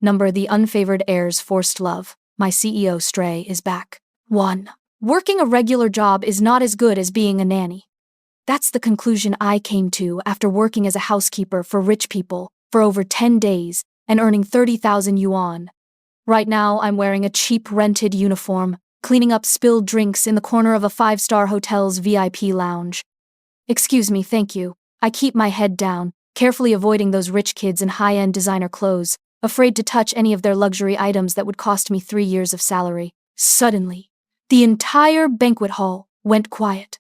Number the Unfavored Heir's Forced Love. My CEO Stray is back. 1. Working a regular job is not as good as being a nanny. That's the conclusion I came to after working as a housekeeper for rich people for over 10 days and earning 30,000 yuan. Right now, I'm wearing a cheap rented uniform, cleaning up spilled drinks in the corner of a 5-star hotel's VIP lounge. Excuse me, thank you. I keep my head down, carefully avoiding those rich kids in high-end designer clothes, afraid to touch any of their luxury items that would cost me 3 years of salary. Suddenly, the entire banquet hall went quiet.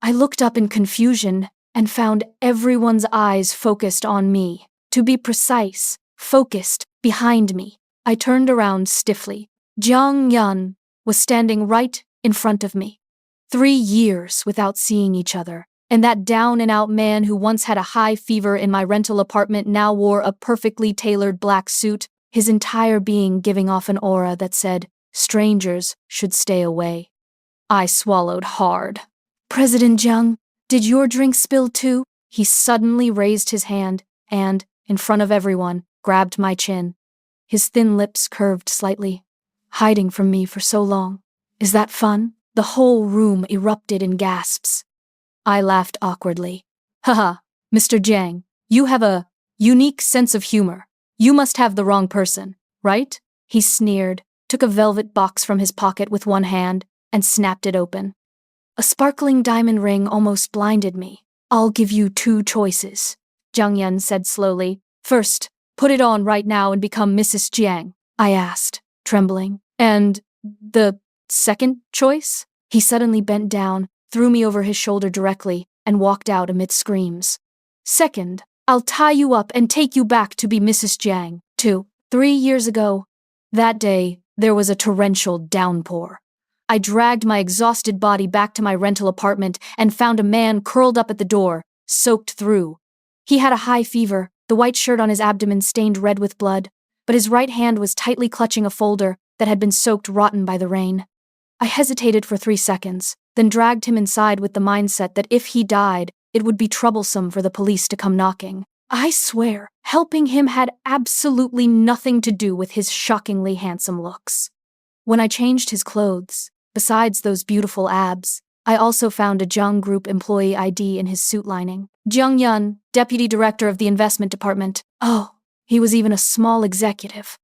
I looked up in confusion and found everyone's eyes focused on me. To be precise, focused behind me. I turned around stiffly. Jiang Yan was standing right in front of me. 3 years without seeing each other, and that down-and-out man who once had a high fever in my rental apartment now wore a perfectly tailored black suit, his entire being giving off an aura that said, strangers should stay away. I swallowed hard. President Jiang, did your drink spill too? He suddenly raised his hand and, in front of everyone, grabbed my chin. His thin lips curved slightly. Hiding from me for so long. Is that fun? The whole room erupted in gasps. I laughed awkwardly. Haha, Mr. Jiang, you have a unique sense of humor. You must have the wrong person, right? He sneered, took a velvet box from his pocket with one hand, and snapped it open. A sparkling diamond ring almost blinded me. I'll give you 2 choices, Jiang Yan said slowly. First, put it on right now and become Mrs. Jiang, I asked, trembling. And the second choice? He suddenly bent down, threw me over his shoulder directly, and walked out amid screams. Second, I'll tie you up and take you back to be Mrs. Jiang. 2. 3 years ago, that day, there was a torrential downpour. I dragged my exhausted body back to my rental apartment and found a man curled up at the door, soaked through. He had a high fever, the white shirt on his abdomen stained red with blood, but his right hand was tightly clutching a folder that had been soaked rotten by the rain. I hesitated for 3 seconds, then dragged him inside with the mindset that if he died, it would be troublesome for the police to come knocking. I swear, helping him had absolutely nothing to do with his shockingly handsome looks. When I changed his clothes, besides those beautiful abs, I also found a Jiang Group employee ID in his suit lining. Jiang Yan, deputy director of the investment department. Oh, he was even a small executive.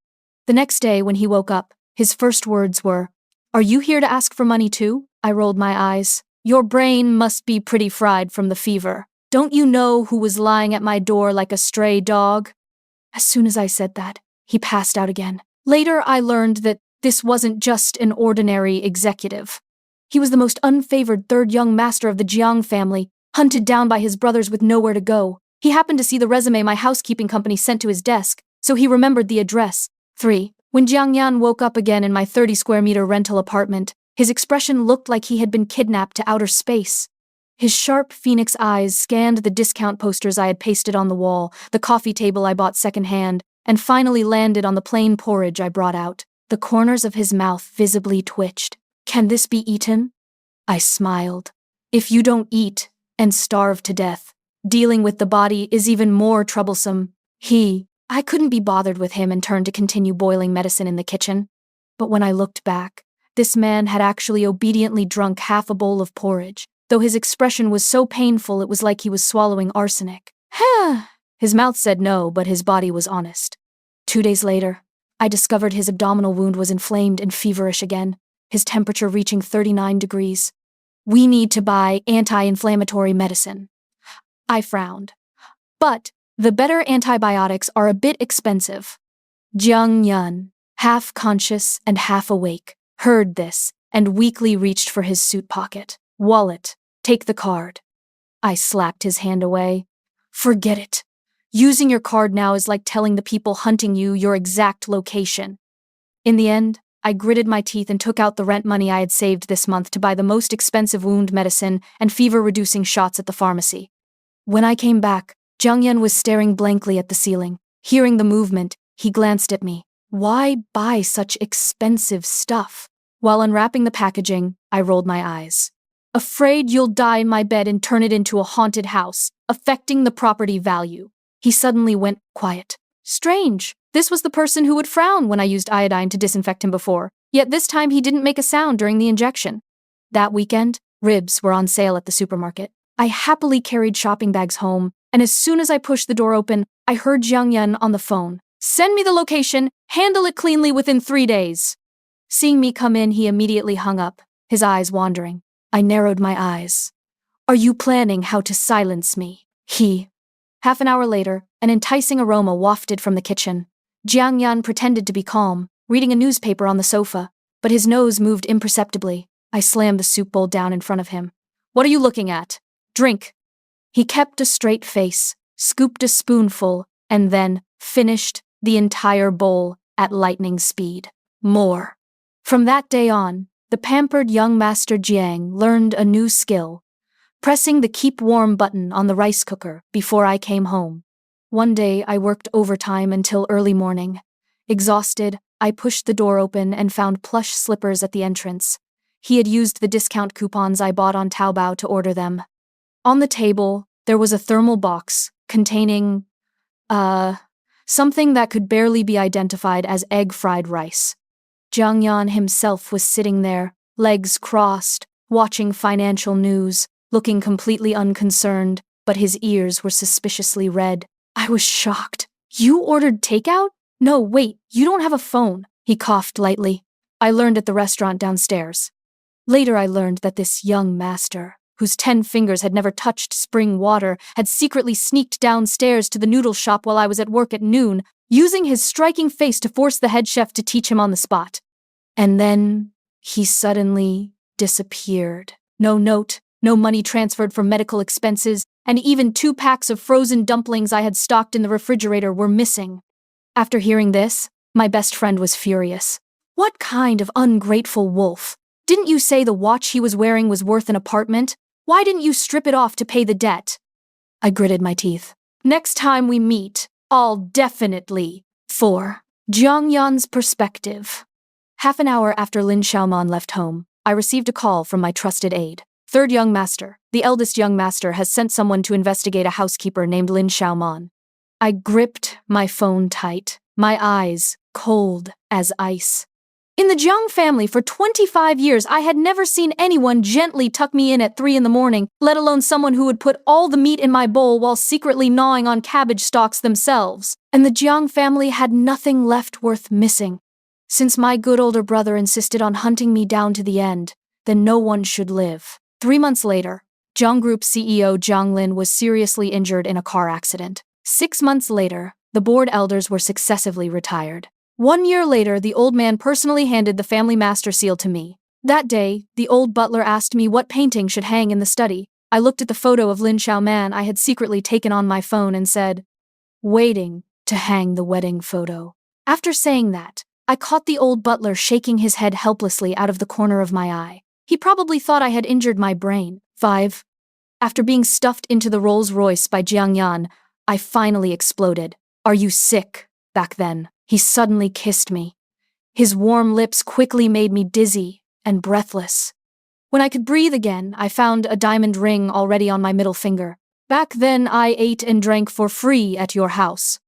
The next day, when he woke up, his first words were, "Are you here to ask for money too?" I rolled my eyes. Your brain must be pretty fried from the fever. Don't you know who was lying at my door like a stray dog? As soon as I said that, he passed out again. Later, I learned that this wasn't just an ordinary executive. He was the most unfavored third young master of the Jiang family, hunted down by his brothers with nowhere to go. He happened to see the resume my housekeeping company sent to his desk, so he remembered the address. 3. When Jiang Yan woke up again in my 30-square-meter rental apartment, his expression looked like he had been kidnapped to outer space. His sharp phoenix eyes scanned the discount posters I had pasted on the wall, the coffee table I bought secondhand, and finally landed on the plain porridge I brought out. The corners of his mouth visibly twitched. Can this be eaten? I smiled. If you don't eat and starve to death, dealing with the body is even more troublesome. I couldn't be bothered with him and turned to continue boiling medicine in the kitchen. But when I looked back, this man had actually obediently drunk half a bowl of porridge, though his expression was so painful it was like he was swallowing arsenic. His mouth said no, but his body was honest. 2 days later, I discovered his abdominal wound was inflamed and feverish again, his temperature reaching 39 degrees. We need to buy anti-inflammatory medicine. I frowned. But the better antibiotics are a bit expensive. Jiang Yan, half conscious and half awake, heard this and weakly reached for his suit pocket. Wallet, take the card. I slapped his hand away. Forget it. Using your card now is like telling the people hunting you your exact location. In the end, I gritted my teeth and took out the rent money I had saved this month to buy the most expensive wound medicine and fever-reducing shots at the pharmacy. When I came back, Jiang Yan was staring blankly at the ceiling. Hearing the movement, he glanced at me. Why buy such expensive stuff? While unwrapping the packaging, I rolled my eyes. Afraid you'll die in my bed and turn it into a haunted house, affecting the property value. He suddenly went quiet. Strange. This was the person who would frown when I used iodine to disinfect him before, yet this time he didn't make a sound during the injection. That weekend, ribs were on sale at the supermarket. I happily carried shopping bags home, and as soon as I pushed the door open, I heard Jiang Yan on the phone. "Send me the location, handle it cleanly within 3 days." Seeing me come in, he immediately hung up, his eyes wandering. I narrowed my eyes. "Are you planning how to silence me?" Half an hour later, an enticing aroma wafted from the kitchen. Jiang Yan pretended to be calm, reading a newspaper on the sofa, but his nose moved imperceptibly. I slammed the soup bowl down in front of him. "What are you looking at? Drink." He kept a straight face, scooped a spoonful, and then finished the entire bowl at lightning speed. More. From that day on, the pampered young master Jiang learned a new skill, pressing the keep warm button on the rice cooker before I came home. One day I worked overtime until early morning. Exhausted, I pushed the door open and found plush slippers at the entrance. He had used the discount coupons I bought on Taobao to order them. On the table, there was a thermal box containing, something that could barely be identified as egg-fried rice. Jiang Yan himself was sitting there, legs crossed, watching financial news, looking completely unconcerned, but his ears were suspiciously red. I was shocked. "You ordered takeout? No, wait, you don't have a phone." He coughed lightly. "I learned at the restaurant downstairs." Later I learned that this young master, whose 10 fingers had never touched spring water, had secretly sneaked downstairs to the noodle shop while I was at work at noon, using his striking face to force the head chef to teach him on the spot. And then he suddenly disappeared. No note, no money transferred for medical expenses, and even 2 packs of frozen dumplings I had stocked in the refrigerator were missing. After hearing this, my best friend was furious. "What kind of ungrateful wolf? Didn't you say the watch he was wearing was worth an apartment? Why didn't you strip it off to pay the debt?" I gritted my teeth. "Next time we meet, I'll definitely." 4. Jiang Yan's perspective. Half an hour after Lin Xiaoman left home, I received a call from my trusted aide. "Third young master, the eldest young master, has sent someone to investigate a housekeeper named Lin Xiaoman." I gripped my phone tight, my eyes cold as ice. In the Jiang family for 25 years, I had never seen anyone gently tuck me in at 3 in the morning, let alone someone who would put all the meat in my bowl while secretly gnawing on cabbage stalks themselves. And the Jiang family had nothing left worth missing. Since my good older brother insisted on hunting me down to the end, then no one should live. 3 months later, Jiang Group CEO Jiang Lin was seriously injured in a car accident. 6 months later, the board elders were successively retired. 1 year later, the old man personally handed the family master seal to me. That day, the old butler asked me what painting should hang in the study. I looked at the photo of Lin Xiaoman I had secretly taken on my phone and said, "Waiting to hang the wedding photo." After saying that, I caught the old butler shaking his head helplessly out of the corner of my eye. He probably thought I had injured my brain. 5. After being stuffed into the Rolls-Royce by Jiang Yan, I finally exploded. "Are you sick?" Back then, he suddenly kissed me. His warm lips quickly made me dizzy and breathless. When I could breathe again, I found a diamond ring already on my middle finger. "Back then, I ate and drank for free at your house,"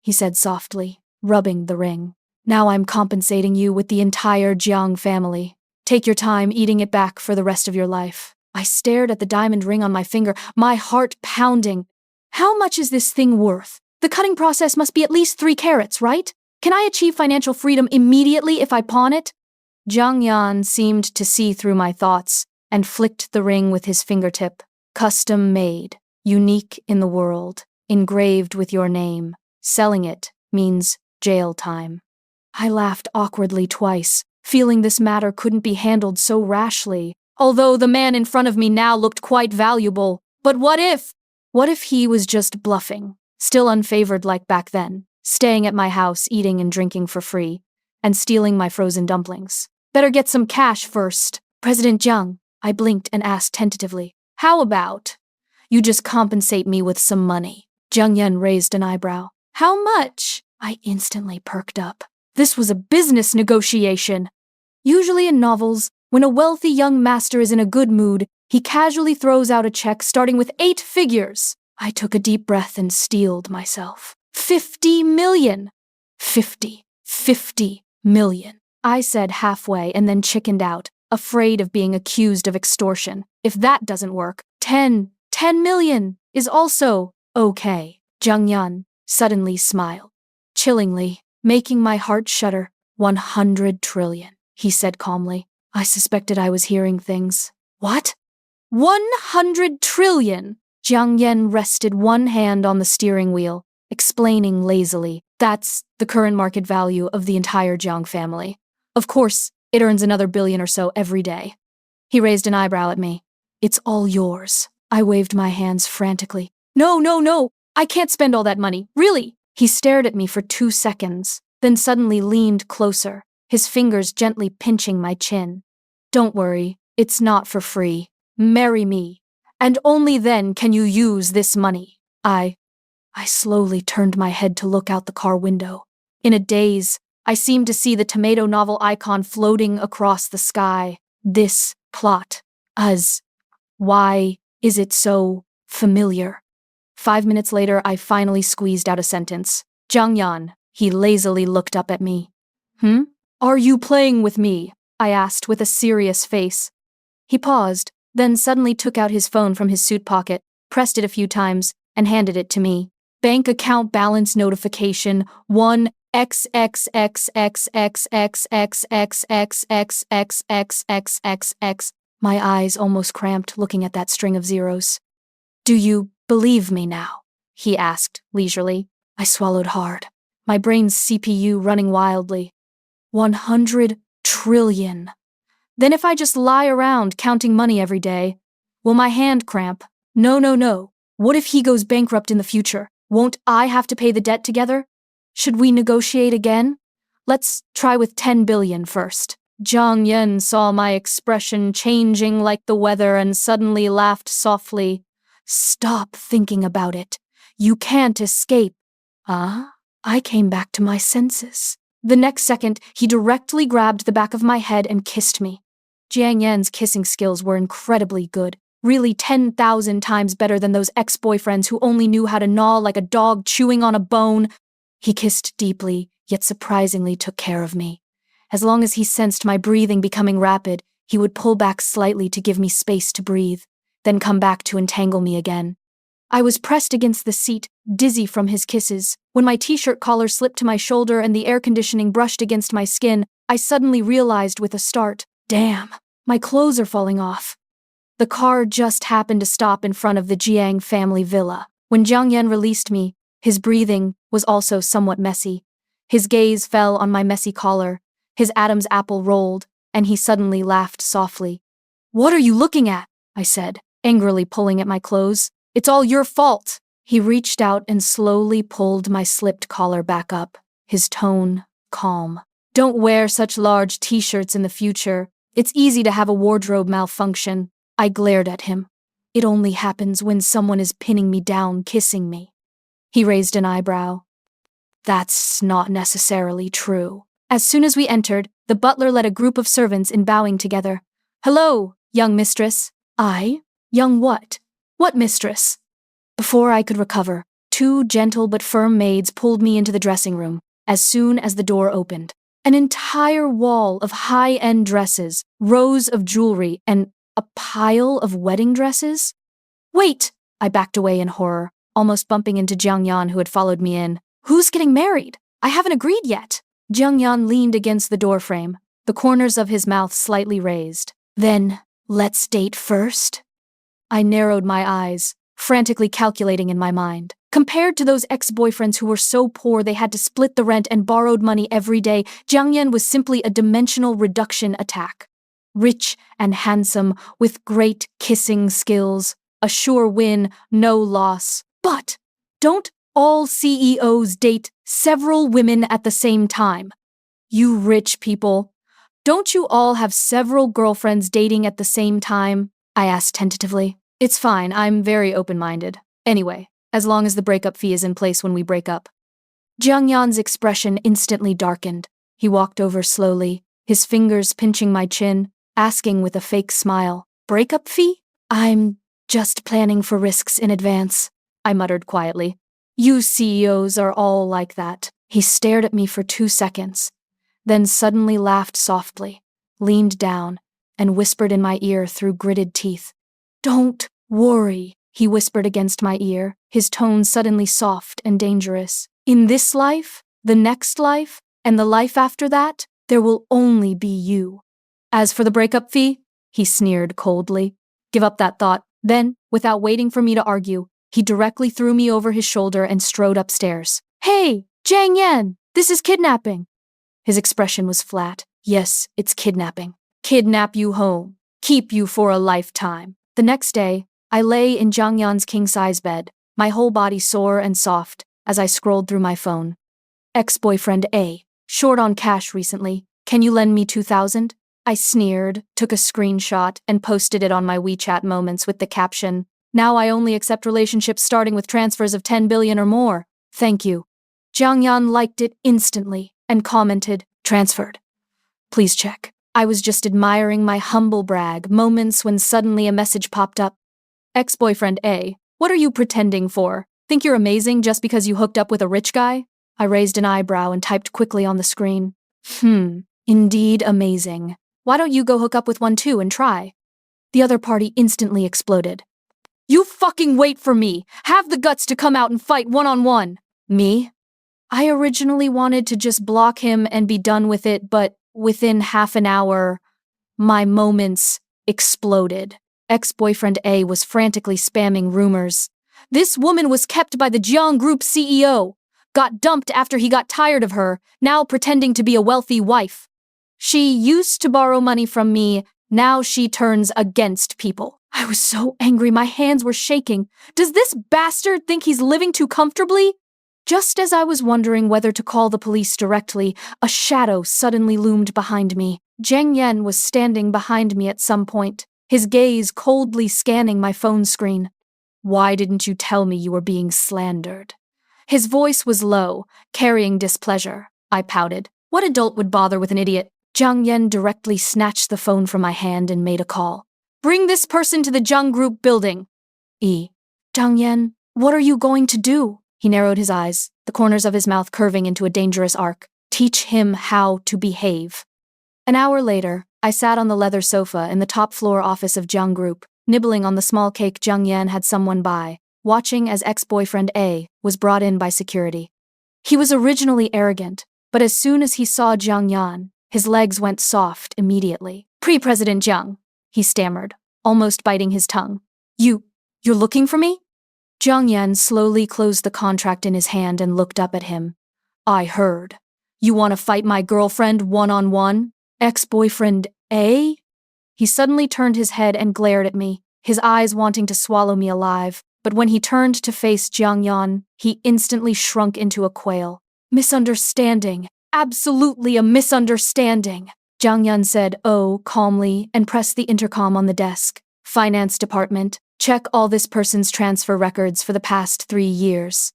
he said softly, rubbing the ring. "Now I'm compensating you with the entire Jiang family. Take your time eating it back for the rest of your life." I stared at the diamond ring on my finger, my heart pounding. How much is this thing worth? The cutting process must be at least 3 carats, right? Can I achieve financial freedom immediately if I pawn it? Jiang Yan seemed to see through my thoughts and flicked the ring with his fingertip. "Custom made, unique in the world, engraved with your name. Selling it means jail time." I laughed awkwardly twice, feeling this matter couldn't be handled so rashly, although the man in front of me now looked quite valuable. But what if? What if he was just bluffing, still unfavored like back then, staying at my house, eating and drinking for free, and stealing my frozen dumplings? Better get some cash first. "President Jiang," I blinked and asked tentatively, "how about you just compensate me with some money?" Jiang Yan raised an eyebrow. "How much?" I instantly perked up. This was a business negotiation. Usually in novels, when a wealthy young master is in a good mood, he casually throws out a check starting with 8 figures. I took a deep breath and steeled myself. 50 million! 50 million. I said halfway and then chickened out, afraid of being accused of extortion. If that doesn't work, 10 million is also okay. Jung Yan suddenly smiled, chillingly, making my heart shudder. 100 trillion, he said calmly. I suspected I was hearing things. What? 100 trillion! Jiang Yan rested one hand on the steering wheel, explaining lazily. That's the current market value of the entire Jiang family. Of course, it earns another billion or so every day. He raised an eyebrow at me. It's all yours. I waved my hands frantically. No, I can't spend all that money, really. He stared at me for 2 seconds, then suddenly leaned closer, his fingers gently pinching my chin. Don't worry, it's not for free. Marry me, and only then can you use this money. I slowly turned my head to look out the car window. In a daze, I seemed to see the tomato novel icon floating across the sky. This plot. Why is it so familiar? 5 minutes later, I finally squeezed out a sentence. Jiang Yan, he lazily looked up at me. Are you playing with me? I asked with a serious face. He paused, then suddenly took out his phone from his suit pocket, pressed it a few times, and handed it to me. Bank account balance notification 1XXXXXXXXXXXXXXXXX. My eyes almost cramped looking at that string of zeros. Do you believe me now? He asked leisurely. I swallowed hard, my brain's CPU running wildly. 100 trillion. Then if I just lie around counting money every day, will my hand cramp? No. What if he goes bankrupt in the future? Won't I have to pay the debt together? Should we negotiate again? Let's try with 10 billion first. Jiang Yan saw my expression changing like the weather and suddenly laughed softly. Stop thinking about it. You can't escape. I came back to my senses. The next second, he directly grabbed the back of my head and kissed me. Jiang Yan's kissing skills were incredibly good, really 10,000 times better than those ex-boyfriends who only knew how to gnaw like a dog chewing on a bone. He kissed deeply, yet surprisingly took care of me. As long as he sensed my breathing becoming rapid, he would pull back slightly to give me space to breathe, then come back to entangle me again. I was pressed against the seat, dizzy from his kisses. When my t-shirt collar slipped to my shoulder and the air conditioning brushed against my skin, I suddenly realized with a start, damn, my clothes are falling off. The car just happened to stop in front of the Jiang family villa. When Jiang Yan released me, his breathing was also somewhat messy. His gaze fell on my messy collar, his Adam's apple rolled, and he suddenly laughed softly. What are you looking at? I said, angrily pulling at my clothes. It's all your fault. He reached out and slowly pulled my slipped collar back up, his tone calm. Don't wear such large t-shirts in the future. It's easy to have a wardrobe malfunction. I glared at him. It only happens when someone is pinning me down, kissing me. He raised an eyebrow. That's not necessarily true. As soon as we entered, the butler led a group of servants in bowing together. Hello, young mistress. I? Young what? What mistress? Before I could recover, 2 gentle but firm maids pulled me into the dressing room as soon as the door opened. An entire wall of high-end dresses, rows of jewelry, and a pile of wedding dresses? Wait! I backed away in horror, almost bumping into Jiang Yan who had followed me in. Who's getting married? I haven't agreed yet. Jiang Yan leaned against the doorframe, the corners of his mouth slightly raised. Then, let's date first? I narrowed my eyes, frantically calculating in my mind. Compared to those ex-boyfriends who were so poor they had to split the rent and borrowed money every day, Jiang Yan was simply a dimensional reduction attack. Rich and handsome, with great kissing skills, a sure win, no loss. But don't all CEOs date several women at the same time? You rich people, don't you all have several girlfriends dating at the same time? I asked tentatively. It's fine, I'm very open-minded. Anyway, as long as the breakup fee is in place when we break up. Jiang Yan's expression instantly darkened. He walked over slowly, his fingers pinching my chin, asking with a fake smile, breakup fee? I'm just planning for risks in advance, I muttered quietly. You CEOs are all like that. He stared at me for 2 seconds, then suddenly laughed softly, leaned down, and whispered in my ear through gritted teeth. "Don't worry," he whispered against my ear, his tone suddenly soft and dangerous. "In this life, the next life, and the life after that, there will only be you. As for the breakup fee," he sneered coldly, "give up that thought." Then, without waiting for me to argue, he directly threw me over his shoulder and strode upstairs. "Hey, Jiang Yan, this is kidnapping." His expression was flat. "Yes, it's kidnapping. Kidnap you home. Keep you for a lifetime." The next day, I lay in Jiang Yan's king-size bed, my whole body sore and soft, as I scrolled through my phone. "Ex-boyfriend A. Short on cash recently. Can you lend me 2,000? I sneered, took a screenshot, and posted it on my WeChat Moments with the caption, "Now I only accept relationships starting with transfers of 10 billion or more. Thank you." Jiang Yan liked it instantly and commented, "Transferred. Please check." I was just admiring my humble brag moments when suddenly a message popped up. "Ex-boyfriend A, what are you pretending for? Think you're amazing just because you hooked up with a rich guy?" I raised an eyebrow and typed quickly on the screen. Indeed amazing. Why don't you go hook up with one too and try?" The other party instantly exploded. "You fucking wait for me! Have the guts to come out and fight one-on-one!" Me? I originally wanted to just block him and be done with it, but within half an hour, my moments exploded. Ex-boyfriend A was frantically spamming rumors. This woman was kept by the Jiang Group CEO. Got dumped after he got tired of her, now pretending to be a wealthy wife. She used to borrow money from me, now she turns against people. I was so angry, my hands were shaking. Does this bastard think he's living too comfortably? Just as I was wondering whether to call the police directly, a shadow suddenly loomed behind me. Jiang Yan was standing behind me at some point, his gaze coldly scanning my phone screen. "Why didn't you tell me you were being slandered?" His voice was low, carrying displeasure. I pouted. What adult would bother with an idiot? Jiang Yan directly snatched the phone from my hand and made a call. "Bring this person to the Jiang Group building." Jiang Yan, what are you going to do?" He narrowed his eyes, the corners of his mouth curving into a dangerous arc. "Teach him how to behave." An hour later, I sat on the leather sofa in the top-floor office of Jiang Group, nibbling on the small cake Jiang Yan had someone buy, watching as ex-boyfriend A was brought in by security. He was originally arrogant, but as soon as he saw Jiang Yan, his legs went soft immediately. "Pre-President Jiang," he stammered, almost biting his tongue. You're looking for me?" Jiang Yan slowly closed the contract in his hand and looked up at him. "I heard. You want to fight my girlfriend one-on-one? Ex-boyfriend A?" He suddenly turned his head and glared at me, his eyes wanting to swallow me alive, but when he turned to face Jiang Yan, he instantly shrunk into a quail. "Misunderstanding. Absolutely a misunderstanding," Jiang Yan said, "Oh," calmly, and pressed the intercom on the desk. "Finance department, check all this person's transfer records for the past 3 years."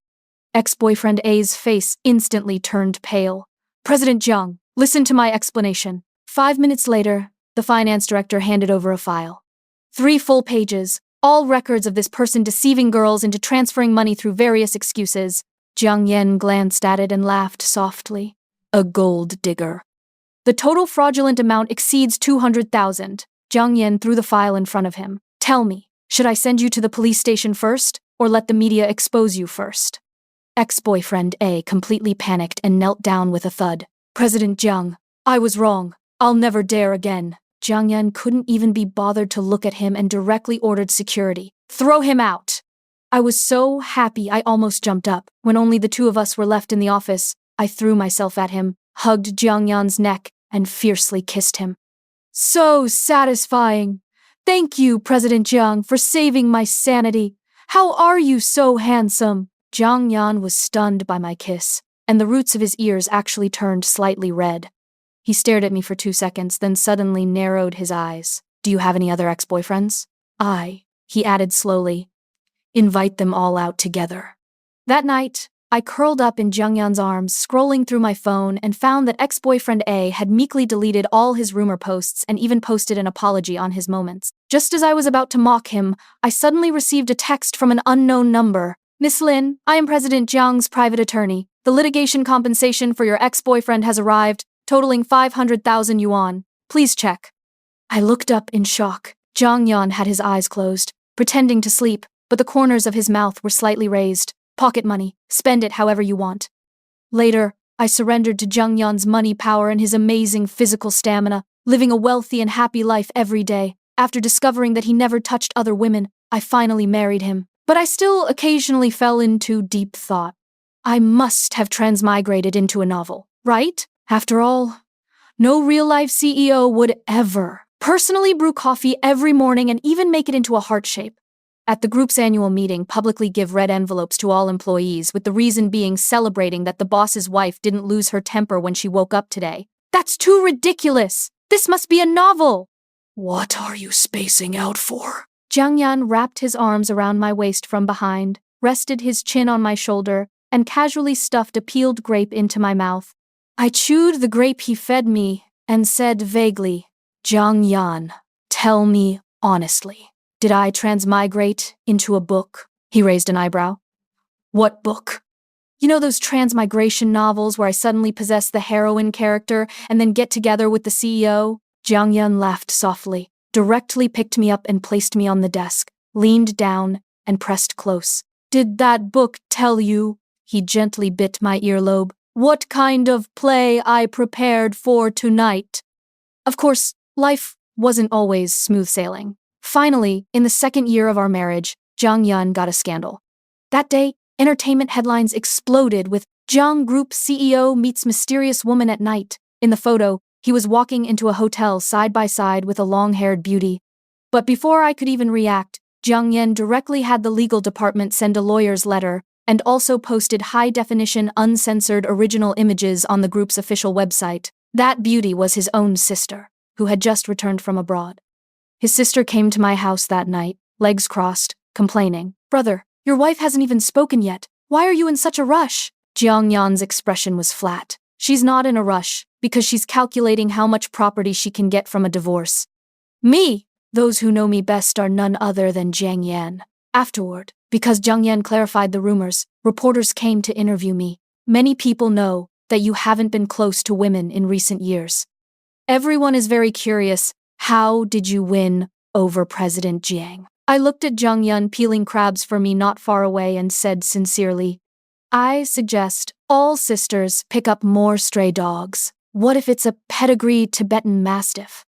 Ex-boyfriend A's face instantly turned pale. "President Jiang, listen to my explanation." 5 minutes later, the finance director handed over a file. 3 full pages, all records of this person deceiving girls into transferring money through various excuses. Jiang Yan glanced at it and laughed softly. "A gold digger." "The total fraudulent amount exceeds 200,000. Jiang Yan threw the file in front of him. "Tell me, should I send you to the police station first, or let the media expose you first?" Ex-boyfriend A completely panicked and knelt down with a thud. "President Jiang, I was wrong. I'll never dare again." Jiang Yan couldn't even be bothered to look at him and directly ordered security. "Throw him out!" I was so happy I almost jumped up. When only the 2 of us were left in the office, I threw myself at him, hugged Jiang Yan's neck, and fiercely kissed him. "So satisfying. Thank you, President Jiang, for saving my sanity. How are you so handsome?" Jiang Yan was stunned by my kiss, and the roots of his ears actually turned slightly red. He stared at me for 2 seconds, then suddenly narrowed his eyes. "Do you have any other ex-boyfriends?" He added slowly, "invite them all out together." That night, I curled up in Jiang Yan's arms, scrolling through my phone, and found that ex-boyfriend A had meekly deleted all his rumor posts and even posted an apology on his moments. Just as I was about to mock him, I suddenly received a text from an unknown number. Miss Lin, I am President Jiang's private attorney. The litigation compensation for your ex-boyfriend has arrived, totaling 500,000 yuan. Please check. I looked up in shock. Jiang Yan had his eyes closed, pretending to sleep, but the corners of his mouth were slightly raised. Pocket money. Spend it however you want. Later, I surrendered to Jiang Yan's money power and his amazing physical stamina, living a wealthy and happy life every day. After discovering that he never touched other women, I finally married him. But I still occasionally fell into deep thought. I must have transmigrated into a novel, right? After all, no real-life CEO would ever personally brew coffee every morning and even make it into a heart shape. At the group's annual meeting, publicly give red envelopes to all employees, with the reason being celebrating that the boss's wife didn't lose her temper when she woke up today. That's too ridiculous! This must be a novel! What are you spacing out for? Jiang Yan wrapped his arms around my waist from behind, rested his chin on my shoulder, and casually stuffed a peeled grape into my mouth. I chewed the grape he fed me and said vaguely, Jiang Yan, tell me honestly, did I transmigrate into a book? He raised an eyebrow. What book? You know those transmigration novels where I suddenly possess the heroine character and then get together with the CEO? Jiang Yan laughed softly, directly picked me up and placed me on the desk, leaned down and pressed close. Did that book tell you? He gently bit my earlobe. What kind of play I prepared for tonight? Of course, life wasn't always smooth sailing. Finally, in the second year of our marriage, Jiang Yan got a scandal. That day, entertainment headlines exploded with Jiang Group CEO meets mysterious woman at night. In the photo, he was walking into a hotel side by side with a long-haired beauty. But before I could even react, Jiang Yan directly had the legal department send a lawyer's letter and also posted high-definition, uncensored original images on the group's official website. That beauty was his own sister, who had just returned from abroad. His sister came to my house that night, legs crossed, complaining. Brother, your wife hasn't even spoken yet. Why are you in such a rush? Jiang Yan's expression was flat. She's not in a rush, because she's calculating how much property she can get from a divorce. Me! Those who know me best are none other than Jiang Yan. Afterward, because Jiang Yan clarified the rumors, reporters came to interview me. Many people know that you haven't been close to women in recent years. Everyone is very curious, how did you win over President Jiang? I looked at Jiang Yan peeling crabs for me not far away and said sincerely, I suggest all sisters pick up more stray dogs. What if it's a pedigree Tibetan Mastiff?